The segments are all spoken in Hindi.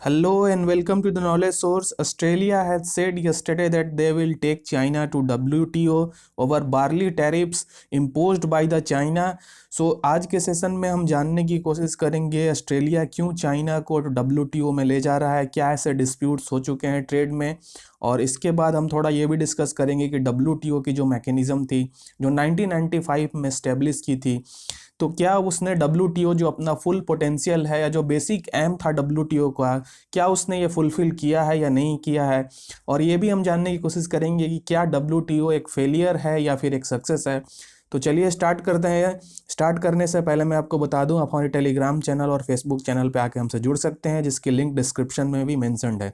Hello and welcome to the knowledge source. Australia has said yesterday that they will take China to WTO over barley tariffs imposed by the China. आज के सेशन में हम जानने की कोशिश करेंगे ऑस्ट्रेलिया क्यों चाइना को WTO में ले जा रहा है, क्या ऐसे डिस्प्यूट्स हो चुके हैं ट्रेड में, और इसके बाद हम थोड़ा ये भी डिस्कस करेंगे कि WTO की जो मैकेनिज़्म थी जो 1995 में स्टेब्लिश की थी, तो क्या उसने WTO जो अपना फुल पोटेंशियल है या जो बेसिक एम था WTO का, क्या उसने ये फुलफिल किया है या नहीं किया है। और ये भी हम जानने की कोशिश करेंगे कि क्या WTO एक फेलियर है या फिर एक सक्सेस है। तो चलिए स्टार्ट करते हैं। स्टार्ट करने से पहले मैं आपको बता दूं, आप हमारे टेलीग्राम चैनल और फेसबुक चैनल पे आके हमसे जुड़ सकते हैं, जिसकी लिंक डिस्क्रिप्शन में भी मेंशन्ड है।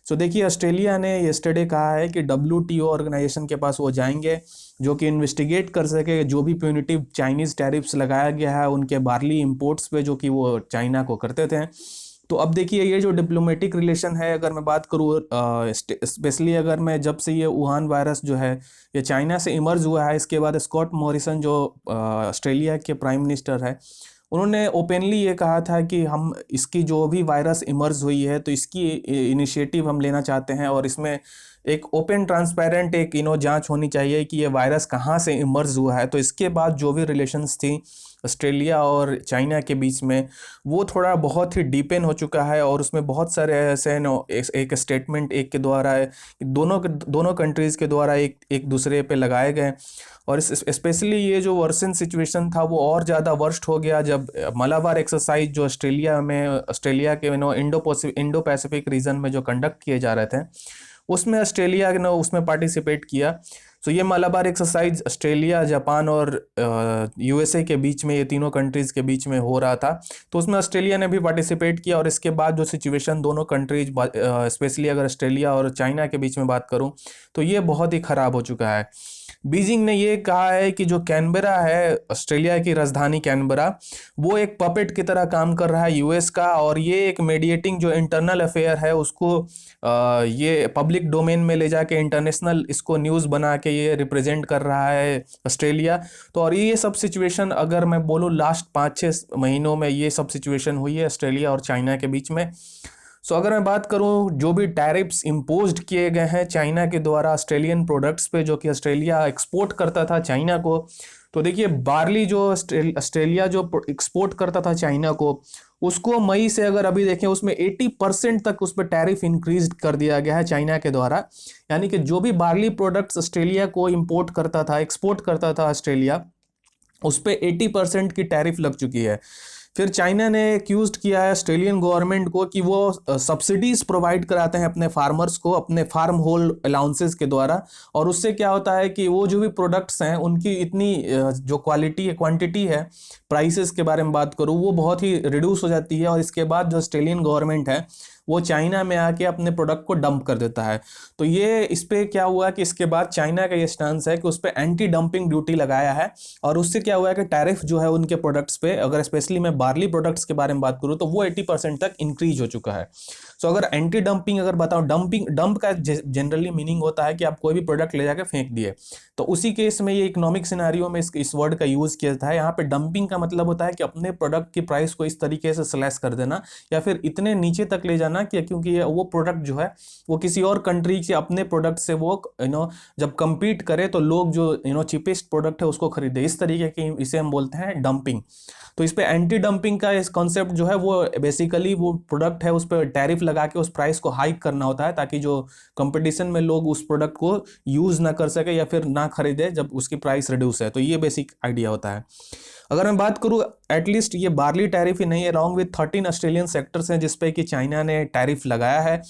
देखिए, ऑस्ट्रेलिया ने येस्टरडे कहा है कि WTO ऑर्गेनाइजेशन के पास वो जाएंगे जो कि इन्वेस्टिगेट कर सके जो भी प्यूनिटिव चाइनीज़ टैरिफ्स लगाया गया है उनके बार्ली इंपोर्ट्स पे जो कि वो चाइना को करते थे। तो अब देखिए, ये जो डिप्लोमेटिक रिलेशन है, अगर मैं बात करूँ स्पेशली अगर मैं जब से ये वुहान वायरस जो है ये चाइना से इमर्ज हुआ है, इसके बाद स्कॉट मॉरिसन जो ऑस्ट्रेलिया के प्राइम मिनिस्टर है, उन्होंने ओपनली ये कहा था कि हम इसकी जो भी वायरस इमर्ज हुई है तो इसकी इनिशिएटिव हम लेना चाहते हैं, और इसमें एक ओपन ट्रांसपेरेंट एक जांच होनी चाहिए कि ये वायरस कहाँ से इमर्ज हुआ है। तो इसके बाद जो भी रिलेशंस थी ऑस्ट्रेलिया और चाइना के बीच में, वो थोड़ा बहुत ही डीपेन हो चुका है, और उसमें बहुत सारे ऐसे एक स्टेटमेंट एक के द्वारा दोनों कंट्रीज़ के द्वारा एक दूसरे पे लगाए गए। और स्पेशली ये जो वर्सन सिचुएशन था वो और ज़्यादा वर्स्ट हो गया जब मलाबार एक्सरसाइज जो ऑस्ट्रेलिया के इंडो पैसिफिक रीजन में जो कंडक्ट किए जा रहे थे, उसमें ऑस्ट्रेलिया ने उसमें पार्टिसिपेट किया। ये मलाबार एक्सरसाइज ऑस्ट्रेलिया, जापान और USA के बीच में, ये तीनों कंट्रीज़ के बीच में हो रहा था। तो उसमें ऑस्ट्रेलिया ने भी पार्टिसिपेट किया, और इसके बाद जो सिचुएशन दोनों कंट्रीज स्पेशली अगर ऑस्ट्रेलिया और चाइना के बीच में बात करूं तो ये बहुत ही ख़राब हो चुका है। बीजिंग ने ये कहा है कि जो कैनबरा है, ऑस्ट्रेलिया की राजधानी कैनबरा, वो एक पपेट की तरह काम कर रहा है US का, और ये एक मीडिएटिंग जो इंटरनल अफेयर है उसको ये पब्लिक डोमेन में ले जाके इंटरनेशनल इसको न्यूज़ बना के ये रिप्रेजेंट कर रहा है ऑस्ट्रेलिया। तो और ये सब सिचुएशन अगर मैं बोलूँ लास्ट 5-6 महीनों में ये सब सिचुएशन हुई है ऑस्ट्रेलिया और चाइना के बीच में। अगर मैं बात करूं जो भी टैरिफ्स इम्पोज्ड किए गए हैं चाइना के द्वारा ऑस्ट्रेलियन प्रोडक्ट्स पे जो कि ऑस्ट्रेलिया एक्सपोर्ट करता था चाइना को, तो देखिए बार्ली जो ऑस्ट्रेलिया जो एक्सपोर्ट करता था चाइना को, उसको मई से अगर अभी देखें उसमें 80% तक उस पर टैरिफ इंक्रीज कर दिया गया है चाइना के द्वारा। यानी कि जो भी बार्ली प्रोडक्ट्स ऑस्ट्रेलिया को इम्पोर्ट करता था, एक्सपोर्ट करता था ऑस्ट्रेलिया, उस पर 80% की टैरिफ लग चुकी है। फिर चाइना ने एक्यूज किया है ऑस्ट्रेलियन गवर्नमेंट को कि वो सब्सिडीज प्रोवाइड कराते हैं अपने फार्मर्स को अपने फार्म होल्ड अलाउंसेस के द्वारा, और उससे क्या होता है कि वो जो भी प्रोडक्ट्स हैं उनकी इतनी जो क्वांटिटी है, प्राइसेस के बारे में बात करूँ, वो बहुत ही रिड्यूस हो जाती है, और इसके बाद जो ऑस्ट्रेलियन गवर्नमेंट है वो चाइना में आके अपने प्रोडक्ट को डंप कर देता है। तो ये इस पर क्या हुआ कि इसके बाद चाइना का ये स्टांस है कि उस पर एंटी डंपिंग ड्यूटी लगाया है, और उससे क्या हुआ है कि टैरिफ जो है उनके प्रोडक्ट्स पे, अगर स्पेशली मैं बार्ली प्रोडक्ट्स के बारे में बात करूँ, तो वो 80% तक इंक्रीज हो चुका है। अगर एंटी डंपिंग अगर बताऊँ, डंप का जनरली मीनिंग होता है कि आप कोई भी प्रोडक्ट ले जाकर फेंक दिए, तो उसी केस में ये इकोनॉमिक सिनारियो में इस वर्ड का यूज किया जाता है। यहाँ पे डंपिंग का मतलब होता है कि अपने प्रोडक्ट की प्राइस को इस तरीके से स्लैश कर देना, या फिर इतने नीचे तक ले जाना कि क्योंकि वो प्रोडक्ट जो है वो किसी और कंट्री के अपने प्रोडक्ट से वो जब कंपीट करे तो लोग जो चीपेस्ट प्रोडक्ट है उसको खरीदे, इस तरीके की इसे हम बोलते हैं डंपिंग। तो इस पे एंटी डंपिंग का इस कॉन्सेप्ट जो है वो बेसिकली वो प्रोडक्ट है उस पर टैरिफ लगा के उस प्राइस को हाइक करना होता है, ताकि जो कंपटीशन में लोग उस प्रोडक्ट को यूज ना कर सके या फिर ना खरीदे जब उसकी प्राइस रिड्यूस है। तो ये बेसिक आइडिया होता है। अगर मैं बात करूं, एटलीस्ट ये बार्ली टैरिफ ही नहीं है, अलॉन्ग विद 13 ऑस्ट्रेलियन सेक्टर्स हैं जिसपे कि चाइना ने टैरिफ लगाया है।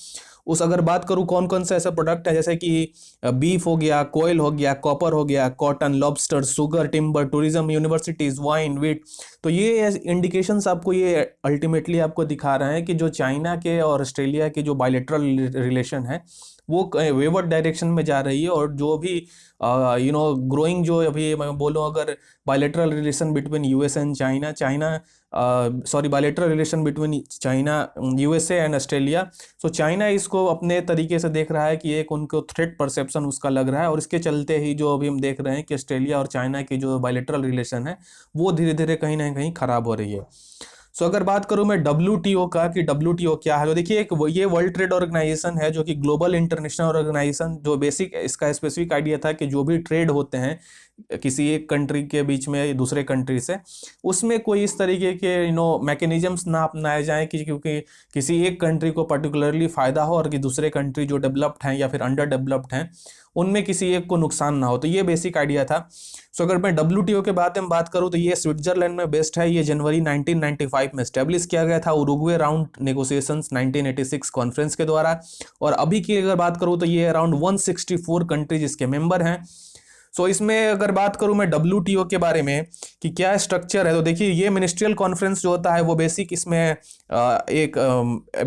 अगर बात करूं कौन कौन से ऐसे प्रोडक्ट है, जैसे कि बीफ हो गया, कोयल हो गया, कॉपर हो गया, cotton, lobster, sugar, timber, tourism, universities, wine, wheat. तो ये इंडिकेशंस आपको ये अल्टीमेटली आपको दिखा रहे हैं कि जो चाइना के और ऑस्ट्रेलिया के जो बायलैटरल रिलेशन है वो वेवर्ड डायरेक्शन में जा रही है, और जो भी ग्रोइंग जो अभी मैं बोलूँ अगर bilateral relation between US and bilateral relation between China, USA and Australia. China इसको अपने तरीके से देख रहा है कि एक उनको थ्रेट परसेप्शन उसका लग रहा है, और इसके चलते ही जो अभी हम देख रहे हैं कि ऑस्ट्रेलिया और चाइना की जो बायलैटरल रिलेशन है वो धीरे धीरे कहीं ना कहीं खराब हो रही है। सो अगर बात करूं मैं WTO का कि WTO क्या है, तो देखिए ये वर्ल्ड ट्रेड ऑर्गेनाइजेशन है जो कि ग्लोबल इंटरनेशनल ऑर्गेनाइजेशन, जो बेसिक इसका स्पेसिफिक आइडिया था कि जो भी ट्रेड होते हैं किसी एक कंट्री के बीच में या दूसरे कंट्री से, उसमें कोई इस तरीके के मैकेनिज्म्स ना अपनाए जाएं कि क्योंकि किसी एक कंट्री को पर्टिकुलरली फायदा हो और कि दूसरे कंट्री जो डेवलप्ड हैं या फिर अंडर डेवलप्ड हैं उनमें किसी एक को नुकसान ना हो। तो ये बेसिक आइडिया था। सो अगर मैं WTO के बारे में बात करूं तो ये स्विट्जरलैंड में बेस्ड है। ये जनवरी 1995 में स्टैब्लिश किया गया था उरुग्वे राउंड नेगोशिएशंस 1986 कॉन्फ्रेंस के द्वारा। और अभी की अगर बात करूं तो ये अराउंड 164 कंट्रीज इसके मेंबर हैं। सो इसमें अगर बात करूं मैं WTO के बारे में कि क्या स्ट्रक्चर है, तो देखिए ये मिनिस्ट्रियल कॉन्फ्रेंस जो होता है वो बेसिक इसमें एक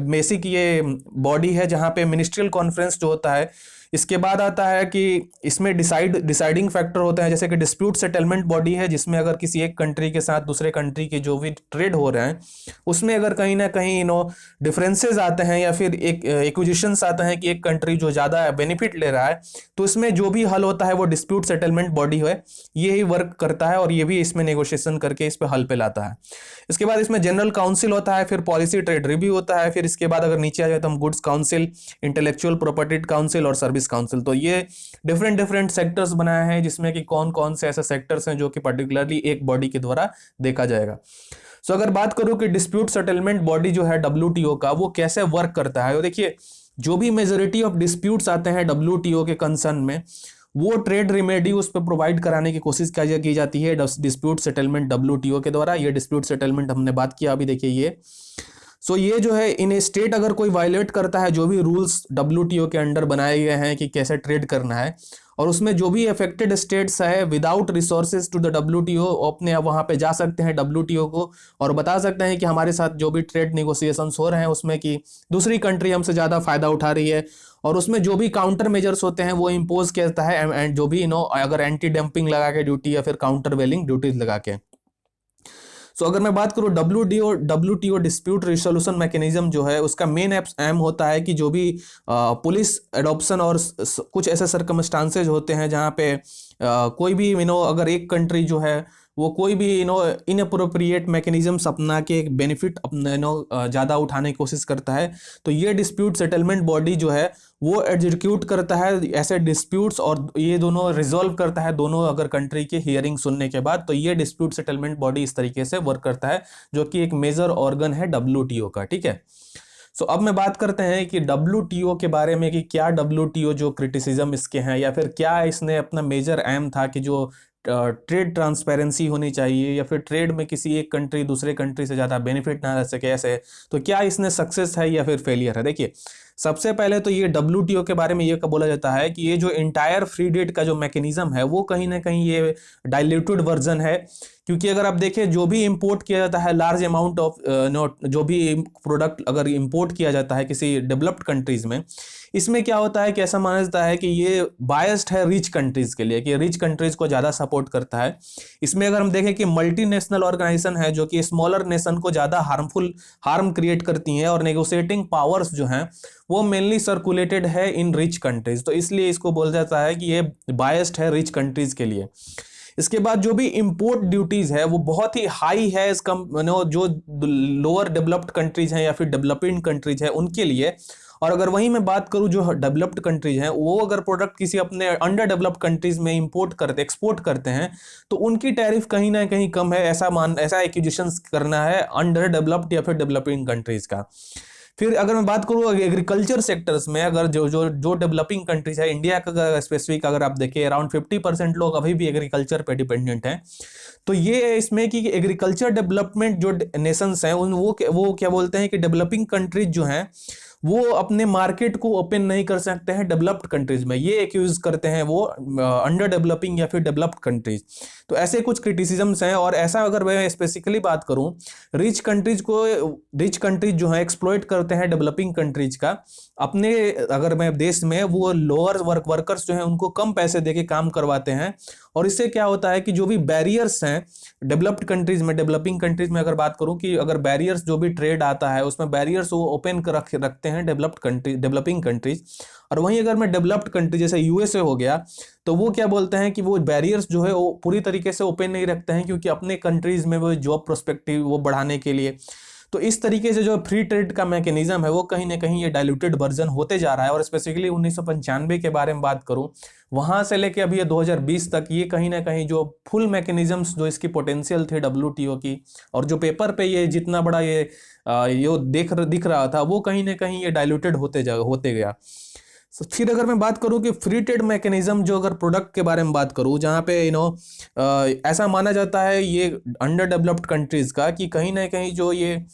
बेसिक ये बॉडी है जहां पे मिनिस्ट्रियल कॉन्फ्रेंस जो होता है। इसके बाद आता है कि इसमें डिसाइडिंग फैक्टर होते हैं, जैसे कि डिस्प्यूट सेटलमेंट बॉडी है जिसमें अगर किसी एक कंट्री के साथ दूसरे कंट्री के जो भी ट्रेड हो रहे हैं उसमें अगर कहीं ना कहीं डिफरेंसेस आते हैं या फिर एक एक्विजिशंस आते हैं कि एक कंट्री जो ज़्यादा बेनिफिट ले रहा है, तो इसमें जो भी हल होता है वो डिस्प्यूट सेटलमेंट बॉडी है, ये ही वर्क करता है और ये भी इसमें नेगोशिएशन करके इस पर हल पे लाता है। इसके बाद इसमें जनरल काउंसिल होता है, फिर पॉलिसी ट्रेड रिव्यू होता है, फिर इसके बाद अगर नीचे आ जाए तो हम goods council, intellectual property council और सर्विस काउंसिल। तो ये डिफरेंट सेक्टर्स बनाए हैं जिसमें कि कौन कौन से ऐसे सेक्टर्स हैं जो कि पर्टिकुलरली एक बॉडी के द्वारा देखा जाएगा। सो अगर बात करूं कि डिस्प्यूट सेटलमेंट बॉडी जो है WTO का वो कैसे वर्क करता है, तो देखिए जो भी मेजोरिटी ऑफ डिस्प्यूट्स आते हैं WTO के कंसर्न में वो ट्रेड रेमेडी उस पर प्रोवाइड कराने की कोशिश की जाती है डिस्प्यूट सेटलमेंट WTO के द्वारा। ये डिस्प्यूट सेटलमेंट हमने बात किया अभी, देखिए ये। सो ये जो है इन स्टेट अगर कोई वायलेट करता है जो भी रूल्स WTO के अंडर बनाए गए हैं कि कैसे ट्रेड करना है, और उसमें जो भी अफेक्टेड स्टेट्स है without resources to the WTO अपने वहाँ पे जा सकते हैं WTO को और बता सकते हैं कि हमारे साथ जो भी ट्रेड नेगोशिएशंस हो रहे हैं उसमें कि दूसरी कंट्री हमसे ज़्यादा फायदा उठा रही है, और उसमें जो भी काउंटर मेजर्स होते हैं वो इम्पोज करता है, एंड जो भी अगर एंटी डंपिंग लगा के ड्यूटी या फिर काउंटर वेलिंग ड्यूटीज लगा के। सो अगर मैं बात करूं WTO डिस्प्यूट रिसोल्यूशन मैकेनिज्म जो है उसका मेन एम होता है कि जो भी पुलिस एडॉप्शन और कुछ ऐसे सर्कमस्टांसेज होते हैं जहां पे कोई भी अगर एक कंट्री जो है वो कोई भी इनअप्रोप्रिएट मैकेनिज्म्स अपना के एक बेनिफिट अपने ज़्यादा उठाने की कोशिश करता है, तो ये डिस्प्यूट सेटलमेंट बॉडी जो है वो एग्जीक्यूट करता है ऐसे डिस्प्यूट्स और ये दोनों रिजॉल्व करता है दोनों अगर कंट्री के हियरिंग सुनने के बाद। तो ये डिस्प्यूट सेटलमेंट बॉडी इस तरीके से वर्क करता है जो कि एक मेजर ऑर्गन है WTO का, ठीक है। सो अब मैं बात करते हैं कि WTO के बारे में कि क्या WTO जो क्रिटिसिज्म इसके हैं या फिर क्या इसने अपना मेजर एम था कि जो ट्रेड ट्रांसपेरेंसी होनी चाहिए या फिर ट्रेड में किसी एक कंट्री दूसरे कंट्री से ज़्यादा बेनिफिट ना रह सके, ऐसे तो क्या इसने सक्सेस है या फिर फेलियर है। देखिए सबसे पहले तो ये WTO के बारे में ये बोला जाता है कि ये जो इंटायर फ्री ट्रेड का जो मैकेनिज्म है वो कहीं ना कहीं ये डाइल्यूटेड वर्जन है, क्योंकि अगर आप देखें जो भी इंपोर्ट किया जाता है लार्ज अमाउंट ऑफ जो भी प्रोडक्ट अगर इंपोर्ट किया जाता है किसी डेवलप्ड कंट्रीज में, इसमें क्या होता है कि ऐसा माना जाता है कि ये बायस्ड है रिच कंट्रीज के लिए, कि रिच कंट्रीज को ज़्यादा सपोर्ट करता है। इसमें अगर हम देखें कि मल्टीनेशनल ऑर्गेनाइजेशन है जो कि स्मॉलर नेशन को ज़्यादा हार्म क्रिएट करती हैं और नेगोशिएटिंग पावर्स जो हैं वो मेनली सर्कुलेटेड है इन रिच कंट्रीज, तो इसलिए इसको बोला जाता है कि ये बायस्ड है रिच कंट्रीज के लिए। इसके बाद जो भी इंपोर्ट ड्यूटीज है वो बहुत ही हाई है इसका जो लोअर डेवलप्ड कंट्रीज हैं या फिर डेवलपिंग कंट्रीज है उनके लिए। और अगर वहीं मैं बात करूं जो डेवलप्ड कंट्रीज हैं वो अगर प्रोडक्ट किसी अपने अंडर डेवलप्ड कंट्रीज में एक्सपोर्ट करते हैं तो उनकी टैरिफ कहीं ना कहीं कम है, ऐसा एक्विजिशंस करना है अंडर डेवलप्ड या फिर डेवलपिंग कंट्रीज का। फिर अगर मैं बात करूँ एग्रीकल्चर सेक्टर्स में, अगर जो डेवलपिंग कंट्रीज है, इंडिया का स्पेसिफिक अगर आप देखें अराउंड 50% लोग अभी भी एग्रीकल्चर पे डिपेंडेंट हैं। तो ये इसमें कि एग्रीकल्चर डेवलपमेंट जो नेशंस हैं वो क्या बोलते हैं कि डेवलपिंग कंट्रीज जो हैं वो अपने मार्केट को ओपन नहीं कर सकते हैं डेवलप्ड कंट्रीज में, ये एक्यूज करते हैं वो अंडर डेवलपिंग या फिर डेवलप्ड कंट्रीज। तो ऐसे कुछ क्रिटिसिजम्स हैं। और ऐसा अगर मैं स्पेसिफिकली बात करूं रिच कंट्रीज जो है एक्सप्लॉइट करते हैं डेवलपिंग कंट्रीज का अपने अगर मैं देश में, वो लोअर वर्कर्स जो हैं उनको कम पैसे देके काम करवाते हैं। और इससे क्या होता है कि जो भी बैरियर्स हैं डेवलप्ड कंट्रीज में, डेवलपिंग कंट्रीज में अगर बात करूं कि अगर बैरियर्स जो भी ट्रेड आता है उसमें बैरियर्स वो ओपन रखते हैं डेवलपिंग कंट्रीज। और वहीं अगर मैं डेवलप्ड कंट्री जैसे USA हो गया तो वो क्या बोलते हैं कि वो बैरियर्स जो है वो पूरी तरीके तरीके से ओपन नहीं रखते हैं, क्योंकि अपने कंट्रीज में वो जॉब प्रोस्पेक्टिव वो बढ़ाने के लिए। तो इस तरीके से जो फ्री ट्रेड का मैकेनिज्म है वो कहीं ना कहीं ये डाइल्यूटेड वर्जन होते जा रहा है। और स्पेसिफिकली 1995 के बारे में बात करूं, वहां से लेके अभी ये 2020 तक ये कहीं ना कहीं जो फुल मैकेनिज्म्स जो इसकी पोटेंशियल थे डब्ल्यूटीओ की, और जो पेपर पे ये जितना बड़ा ये दिख रहा था, वो कहीं ना कहीं ये डाइल्यूटेड होते गया। फिर अगर मैं बात करूं कि फ्री ट्रेड मैकेनिज्म जो अगर प्रोडक्ट के बारे में बात करूं, जहां पे ऐसा माना जाता है ये अंडर डेवलप्ड कंट्रीज का कि कहीं ना कहीं जो ये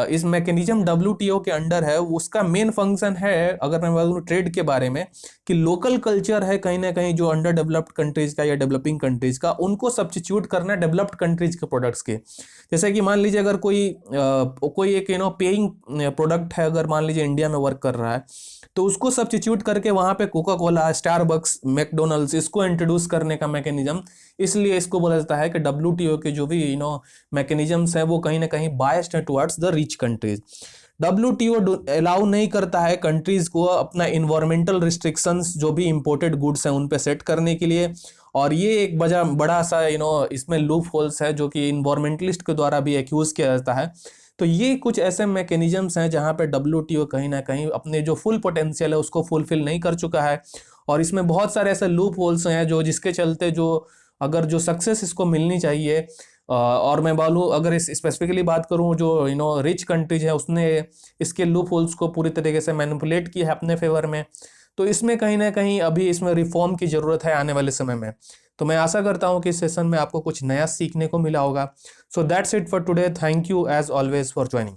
इस मैकेनिज्म डब्ल्यूटीओ के अंडर है, उसका मेन फंक्शन है, अगर मैं बात करूं ट्रेड के बारे में, कि लोकल कल्चर है कहीं ना कहीं जो अंडर डेवलप्ड कंट्रीज का या डेवलपिंग कंट्रीज का, उनको सब्स्टिट्यूट करना डेवलप्ड कंट्रीज के प्रोडक्ट्स के। जैसे कि मान लीजिए अगर कोई एक पेइंग प्रोडक्ट है, अगर मान लीजिए इंडिया में वर्क कर रहा है, तो उसको सब्स्टिट्यूट करके वहां पे कोका कोला, स्टारबक्स, मैकडोनल्ड्स, इसको इंट्रोड्यूस करने का मैकेनिज्म, इसलिए इसको बोला जाता है कि डब्ल्यूटीओ के जो भी मैकेनिज्म्स हैं वो कहीं ना कहीं बायस्ड है towards the rich countries. WTO allow नहीं करता है कंट्रीज को अपना इन्वायरमेंटल रिस्ट्रिक्शंस जो भी इंपोर्टेड गुड्स हैं उन पे सेट करने के लिए, और ये एक बड़ा सा इसमें लूप होल्स है जो कि इन्वायरमेंटलिस्ट के द्वारा भी एक्यूज किया जाता है। तो ये कुछ ऐसे मैकेनिज्म्स हैं जहां पे डब्ल्यूटीओ कहीं ना कहीं अपने जो फुल पोटेंशियल है उसको फुलफिल नहीं कर चुका है, और इसमें बहुत सारे ऐसे लूप होल्स हैं जो जिसके चलते अगर जो सक्सेस इसको मिलनी चाहिए, और मैं बोलूँ अगर इस स्पेसिफिकली बात करूँ जो रिच कंट्रीज है, उसने इसके लूप होल्स को पूरी तरीके से मैनिपुलेट किया है अपने फेवर में। तो इसमें कहीं ना कहीं अभी इसमें रिफॉर्म की ज़रूरत है आने वाले समय में। तो मैं आशा करता हूँ कि इस सेशन में आपको कुछ नया सीखने को मिला होगा। So that's it for today. Thank you as always for joining.